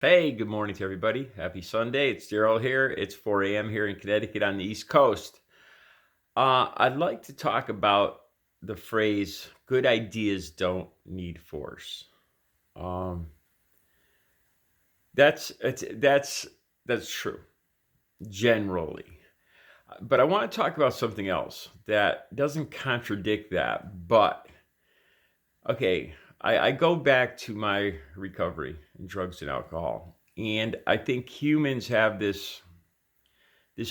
Hey, good morning to everybody. Happy Sunday. It's Daryl here. It's 4 a.m. here in Connecticut on the East Coast. I'd like to talk about the phrase good ideas don't need force. Um, that's true generally. But I want to talk about something else that doesn't contradict that. But okay, I go back to my recovery in drugs and alcohol. And I think humans have this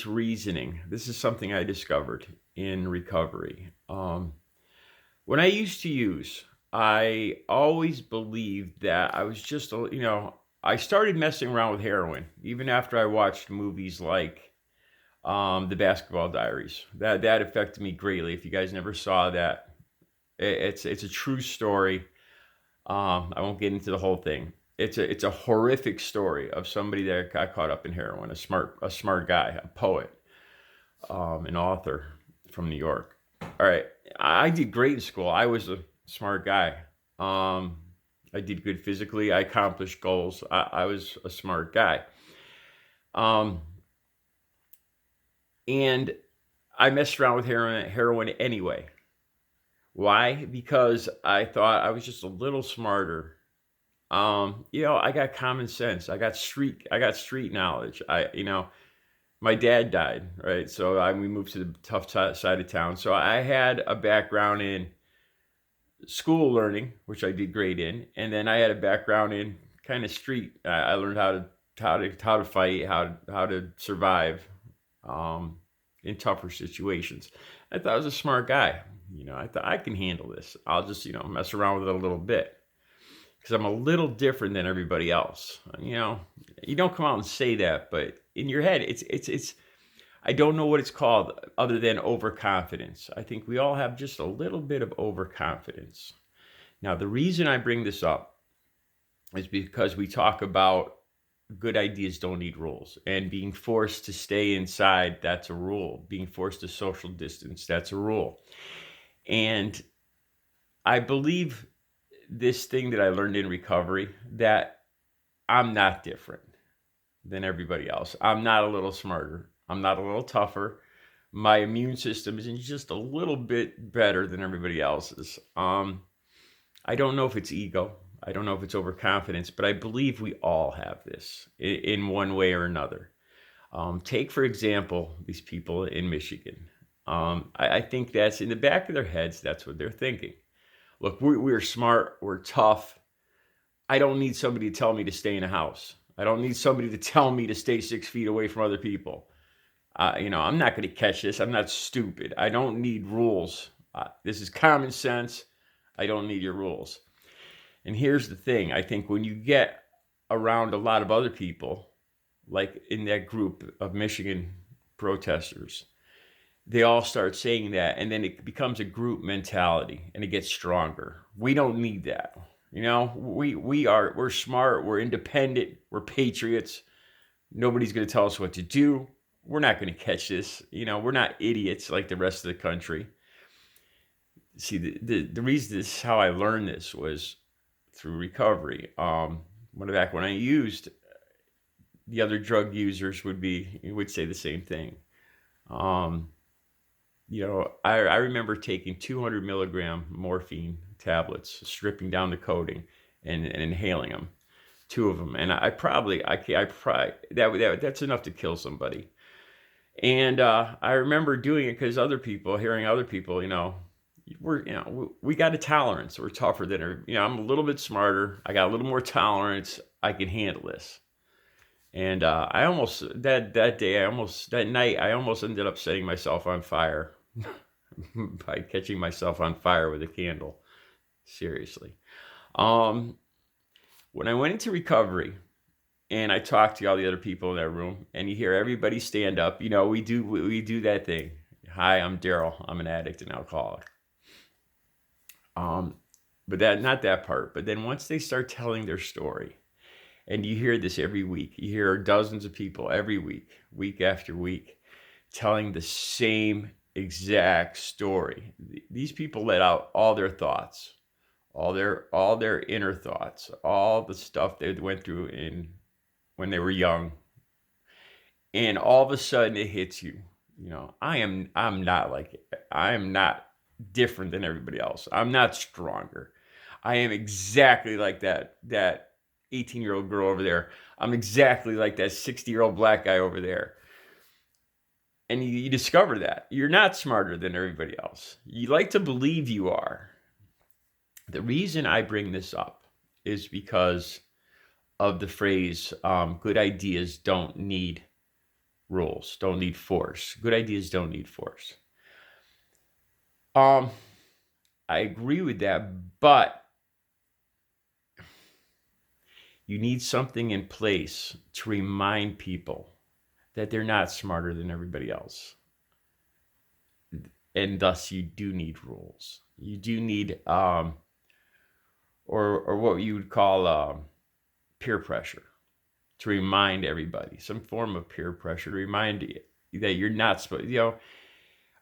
reasoning. This is something I discovered in recovery. When I used to use, I always believed that I was just, I started messing around with heroin even after I watched movies like The Basketball Diaries. That affected me greatly. If you guys never saw that, it's a true story. I won't get into the whole thing. It's a horrific story of somebody that got caught up in heroin. A smart guy, a poet, an author from New York. All right, I did great in school. I was a smart guy. Um, I did good physically. I accomplished goals. I was a smart guy. Um, and I messed around with heroin anyway. Why? Because I thought I was just a little smarter. I got common sense. I got street knowledge. My dad died, right? So we moved to the tough side of town. So I had a background in school learning, which I did great in, and then I had a background in kind of street. I learned how to fight, how to survive in tougher situations. I thought I was a smart guy. I thought I can handle this. I'll just mess around with it a little bit because I'm a little different than everybody else. You don't come out and say that, but in your head, it's. I don't know what it's called other than overconfidence. I think we all have just a little bit of overconfidence. Now, the reason I bring this up is because we talk about good ideas don't need rules, and being forced to stay inside, that's a rule. Being forced to social distance, that's a rule. And I believe this thing that I learned in recovery that I'm not different than everybody else. I'm not a little smarter. I'm not a little tougher. My immune system is just a little bit better than everybody else's. I don't know if it's ego. I don't know if it's overconfidence, but I believe we all have this in one way or another. Take, for example, these people in Michigan. I think that's in the back of their heads, that's what they're thinking. Look, we're smart, we're tough. I don't need somebody to tell me to stay in a house. I don't need somebody to tell me to stay 6 feet away from other people. I'm not going to catch this. I'm not stupid. I don't need rules. This is common sense. I don't need your rules. And here's the thing. I think when you get around a lot of other people, like in that group of Michigan protesters, they all start saying that, and then it becomes a group mentality, and it gets stronger. We don't need that. We're smart, we're independent, we're patriots. Nobody's going to tell us what to do. We're not going to catch this. We're not idiots like the rest of the country. See, the reason this how I learned this was through recovery. When I used, the other drug users would say the same thing. Um, I remember taking 200 milligram morphine tablets, stripping down the coating, and inhaling them, two of them, and that's enough to kill somebody. And I remember doing it because hearing other people, we got a tolerance. We're tougher than her. I'm a little bit smarter. I got a little more tolerance. I can handle this. And I almost that night I almost ended up setting myself on fire by catching myself on fire with a candle. Seriously. Um, when I went into recovery and I talked to all the other people in that room, and you hear everybody stand up, we do that thing. Hi, I'm Daryl. I'm an addict and alcoholic. Um, but that not that part. But then once they start telling their story, and you hear this every week, you hear dozens of people every week, week after week, telling the same exact story. These people let out all their thoughts, all their inner thoughts, all the stuff they went through in when they were young, and all of a sudden it hits you. I'm not like I am not different than everybody else. I'm not stronger. I am exactly like that 18-year-old girl over there. I'm exactly like that 60-year-old black guy over there. And you discover that you're not smarter than everybody else. You like to believe you are. The reason I bring this up is because of the phrase, good ideas don't need rules, don't need force. Good ideas don't need force. I agree with that, but you need something in place to remind people that they're not smarter than everybody else. And thus you do need rules. You do need or what you would call peer pressure to remind everybody, some form of peer pressure to remind you that you're not supposed, oh,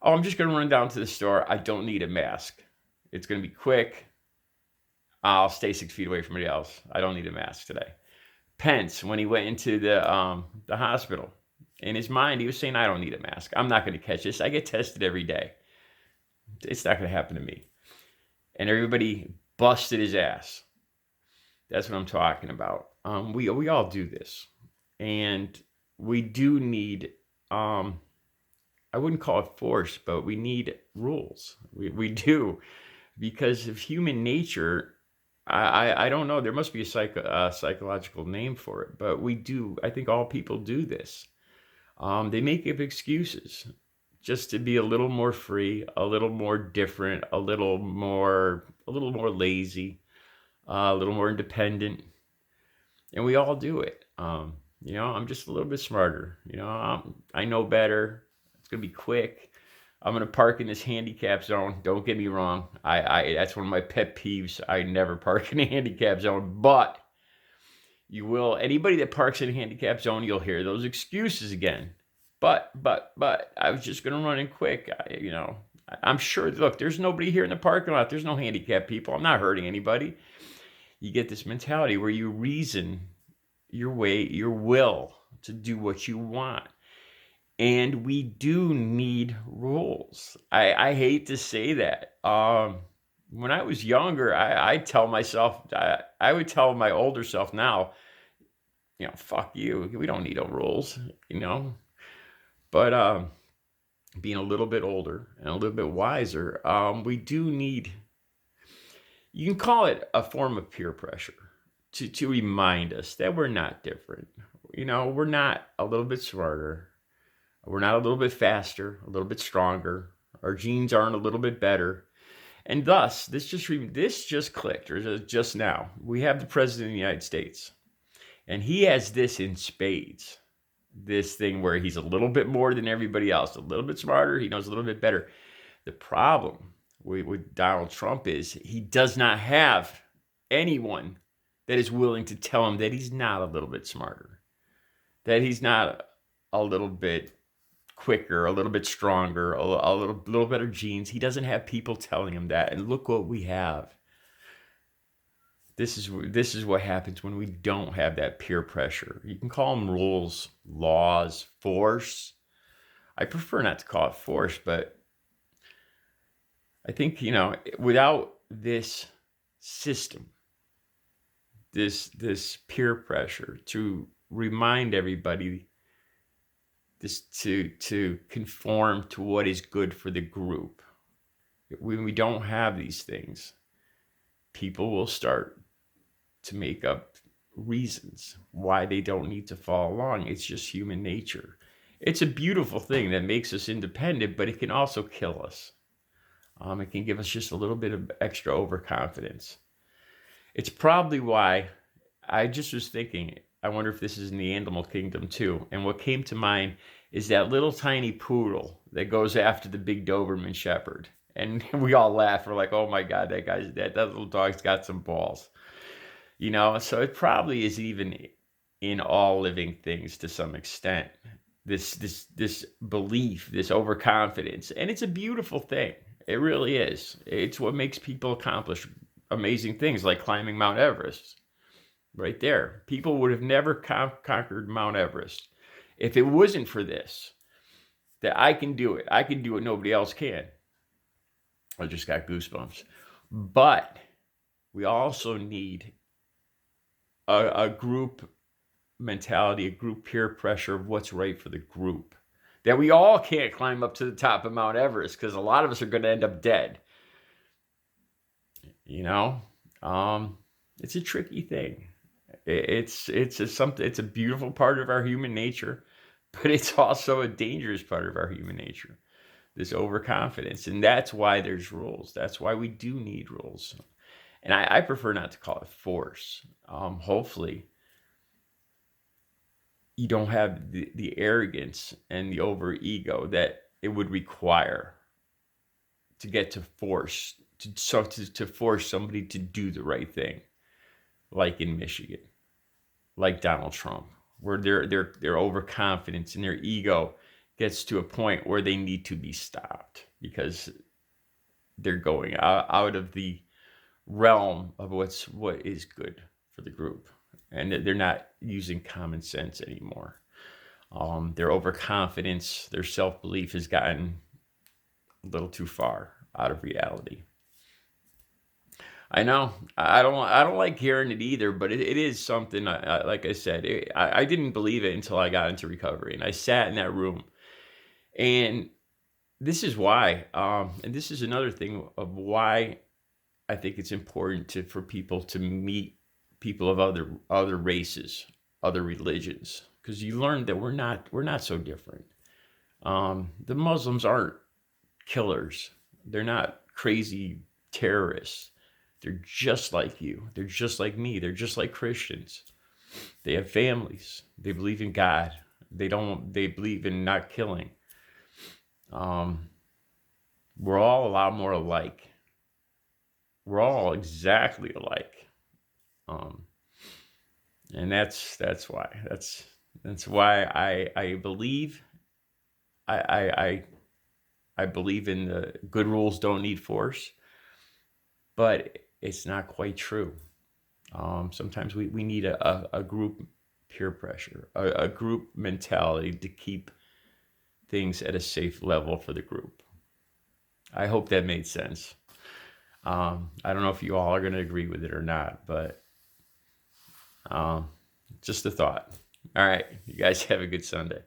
I'm just going to run down to the store. I don't need a mask. It's going to be quick. I'll stay 6 feet away from anybody else. I don't need a mask today. Pence, when he went into the hospital, in his mind, he was saying, I don't need a mask. I'm not going to catch this. I get tested every day. It's not going to happen to me. And everybody busted his ass. That's what I'm talking about. We all do this. And we do need, I wouldn't call it force, but we need rules. We do. Because of human nature, I don't know. There must be a psychological name for it. But we do. I think all people do this. They make up excuses just to be a little more free, a little more different, a little more lazy, a little more independent. And we all do it. I'm just a little bit smarter. I know better. It's going to be quick. I'm going to park in this handicap zone. Don't get me wrong. I that's one of my pet peeves. I never park in a handicap zone, but you will. Anybody that parks in a handicap zone, you'll hear those excuses again. But I was just going to run in quick. I'm sure, look, there's nobody here in the parking lot. There's no handicapped people. I'm not hurting anybody. You get this mentality where you reason your will to do what you want. And we do need rules. I hate to say that. When I was younger, I tell myself, I would tell my older self now, fuck you. We don't need no rules, But being a little bit older and a little bit wiser, we do need, you can call it a form of peer pressure to remind us that we're not different. We're not a little bit smarter. We're not a little bit faster, a little bit stronger. Our genes aren't a little bit better. And thus, this just clicked, or just now. We have the President of the United States. And he has this in spades. This thing where he's a little bit more than everybody else, a little bit smarter, he knows a little bit better. The problem with Donald Trump is he does not have anyone that is willing to tell him that he's not a little bit smarter, that he's not a little bit quicker, a little bit stronger, a little better genes. He doesn't have people telling him that. And look what we have. This is what happens when we don't have that peer pressure. You can call them rules, laws, force. I prefer not to call it force, but I think, without this system, this peer pressure to remind everybody this to conform to what is good for the group. When we don't have these things, people will start to make up reasons why they don't need to follow along. It's just human nature. It's a beautiful thing that makes us independent, but it can also kill us. It can give us just a little bit of extra overconfidence. It's probably why I just was thinking, I wonder if this is in the animal kingdom too. And what came to mind is that little tiny poodle that goes after the big Doberman Shepherd. And we all laugh. We're like, oh my God, that little dog's got some balls. So it probably is even in all living things to some extent. This belief, this overconfidence. And it's a beautiful thing. It really is. It's what makes people accomplish amazing things like climbing Mount Everest. right there. People would have never conquered Mount Everest if it wasn't for this. That I can do it. I can do what nobody else can. I just got goosebumps. But we also need a group mentality, a group peer pressure of what's right for the group. That we all can't climb up to the top of Mount Everest because a lot of us are going to end up dead. You know, it's a tricky thing. It's a beautiful part of our human nature, but it's also a dangerous part of our human nature. This overconfidence, and that's why there's rules. That's why we do need rules. And I prefer not to call it force. Hopefully, you don't have the arrogance and the over ego that it would require to get to force to force somebody to do the right thing, like in Michigan, like Donald Trump, where their overconfidence and their ego gets to a point where they need to be stopped because they're going out of the realm of what is good for the group, and they're not using common sense anymore. Their overconfidence, their self-belief has gotten a little too far out of reality. I know I don't like hearing it either, but it is something. Like I said, I didn't believe it until I got into recovery, and I sat in that room. And this is why, and this is another thing of why I think it's important for people to meet people of other races, other religions, because you learn that we're not so different. The Muslims aren't killers. They're not crazy terrorists. They're just like you. They're just like me. They're just like Christians. They have families. They believe in God. They believe in not killing. We're all a lot more alike. We're all exactly alike. And that's why. That's why I believe I believe in the good rules don't need force, but it's not quite true. Sometimes we need a group peer pressure, a group mentality to keep things at a safe level for the group. I hope that made sense. I don't know if you all are going to agree with it or not, but just a thought. All right, you guys have a good Sunday.